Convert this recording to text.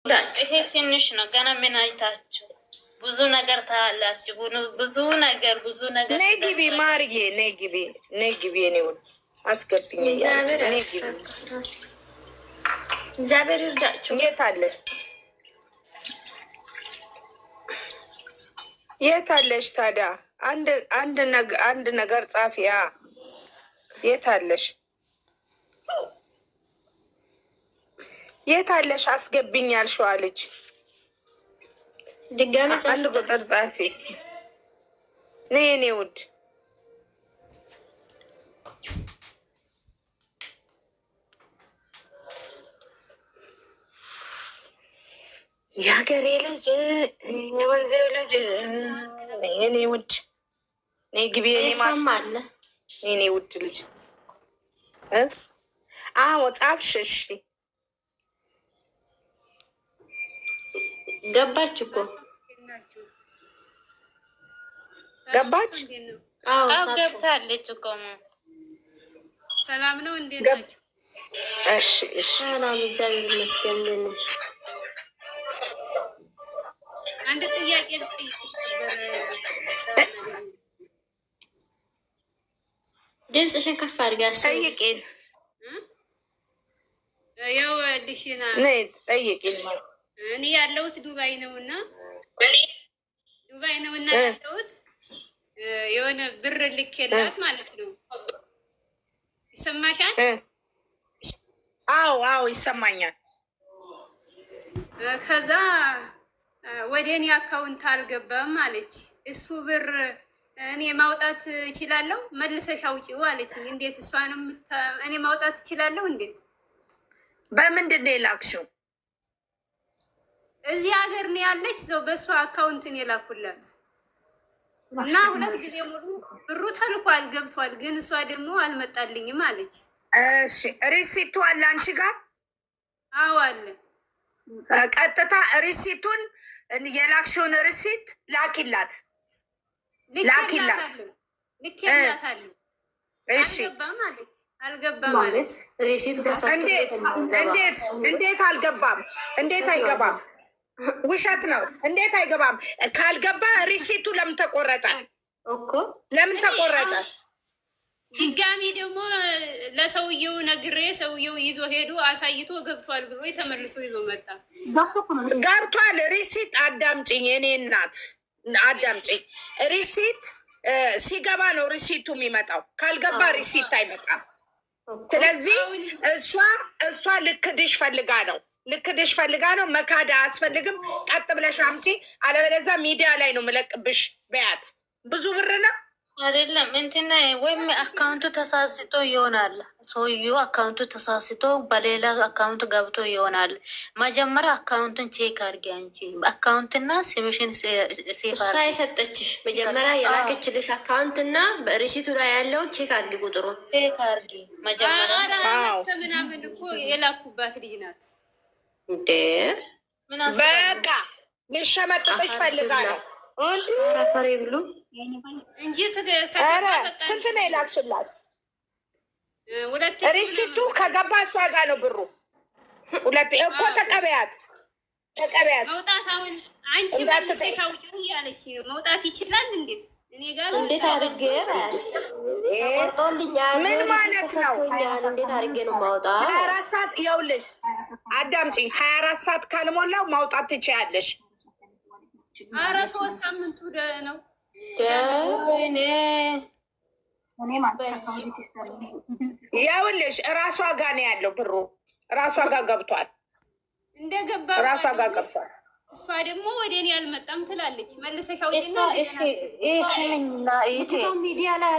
ይሄ ትንሽ ነው። ገና ምን አይታችሁ ብዙ ነገር ታላችሁ። ብዙ ነገር ነይ ግቢ ማርዬ፣ ነይ ግቢ፣ ነይ ግቢ። እኔው አስገብኝ። እግዚአብሔር ይርዳችሁ። የት አለሽ? የት አለሽ ታዲያ? አንድ ነገር ጻፊያ። የት አለሽ? የት አለሽ? አስገብኝ ያልሽዋ ልጅ ድጋሚ አንድ ቁጥር ጻፊ እስቲ። ነይ የኔ ውድ። የሀገሬ ልጅ የወንዜው ልጅ የኔ ውድ ነይ ግቢ። የኔ ውድ ልጅ አዎ ጻፍሽ። እሺ ገባች እኮ ገባች። አዎ ገብታለች እኮ። ሰላም ነው እንዴ ናችሁ? እሺ እሺ። ሰላም እግዚአብሔር ይመስገን። ነሽ አንድ ጥያቄ ልጠይቅሽ ነበር። ድምፅሽን ከፍ አድርጋ ጠይቂኝ። ያው ልሽና ነይ ጠይቂኝ። እኔ ያለሁት ዱባይ ነውና ያለሁት የሆነ ብር ልኬላት ማለት ነው። ይሰማሻል? አዎ አዎ ይሰማኛል። ከዛ ወደ እኔ አካውንት አልገባም አለች። እሱ ብር እኔ ማውጣት እችላለሁ? መልሰሽ አውጪው አለችኝ። እንዴት እሷንም እኔ ማውጣት እችላለሁ? እንዴት በምንድን ነው የላክሽው? እዚህ ሀገር ነው ያለች ዘው በእሷ አካውንትን የላኩላት እና 2 ጊዜ ሙሉ ብሩ ተልኳል ገብቷል፣ ግን እሷ ደግሞ አልመጣልኝም አለች። እሺ ሪሲቱ አለ አንቺ ጋር? አዎ አለ። ቀጥታ ሪሲቱን የላክሽውን ሪሲት ላኪላት። ልኬላታል። እሺ አልገባም ማለት ሪሲቱ እንዴት አልገባም? እንዴት አይገባም? ውሸት ነው። እንዴት አይገባም? ካልገባ ሪሲቱ ለምን ተቆረጠ እኮ? ለምን ተቆረጠ? ድጋሚ ደግሞ ለሰውየው ነግሬ ሰውየው ይዞ ሄዶ አሳይቶ ገብቷል ብሎ ተመልሶ ይዞ መጣ። ገብቷል። ሪሲት አዳምጪኝ፣ የኔ እናት አዳምጪኝ። ሪሲት ሲገባ ነው ሪሲቱ የሚመጣው። ካልገባ ሪሲት አይመጣም። ስለዚህ እሷ ልክድሽ ፈልጋ ነው። መካዳ አያስፈልግም። ቀጥ ብለሽ አምጪ፣ አለበለዚያ ሚዲያ ላይ ነው የምለቅብሽ በያት። ብዙ ብር ነው አይደለም እንትን ወይም አካውንቱ ተሳስቶ ይሆናል። ሰውዬው አካውንቱ ተሳስቶ በሌላ አካውንት ገብቶ ይሆናል። መጀመሪያ አካውንቱን ቼክ አድርጊ አንቺ። አካውንትና ስምሽን ሴፍ እሷ የሰጠችሽ መጀመሪያ የላከችልሽ አካውንትና በሪሲቱ ላይ ያለው ቼክ አድርጊ፣ ቁጥሩን ቼክ አድርጊ መጀመሪያ። ምናምን እኮ የላኩባት ልጅ ናት እንዴ? በቃ ልሸመጥጥሽ ፈልጋ ነው ረፈሬ ብሉ እንጂ ስንት ነው የላክሽላት? ሪሲቱ ከገባ እሷ ጋር ነው ብሩ። 2 እኮ ተቀበያት። መውጣት አሁን አንቺ መልሰሽ አውጪው እያለች ነው። መውጣት ይችላል? እንዴት አድርጌ ምን ማለት ነው? እንዴት አድርጌ ነው ማውጣ? 24 ሰዓት ይኸውልሽ፣ አዳምጪኝ። 24 ሰዓት ካልሞላው ማውጣት ትችያለሽ። 3 ሳምንቱ ነው። ይኸውልሽ እራሷ ጋር ነው ያለው ብሩ። እራሷ ጋር ገብቷል። እንደገባ እራሷ ጋር ገብቷል። እሷ ደግሞ ወደ እኔ አልመጣም ትላለች። መልሰሻው ሚዲያ ላይ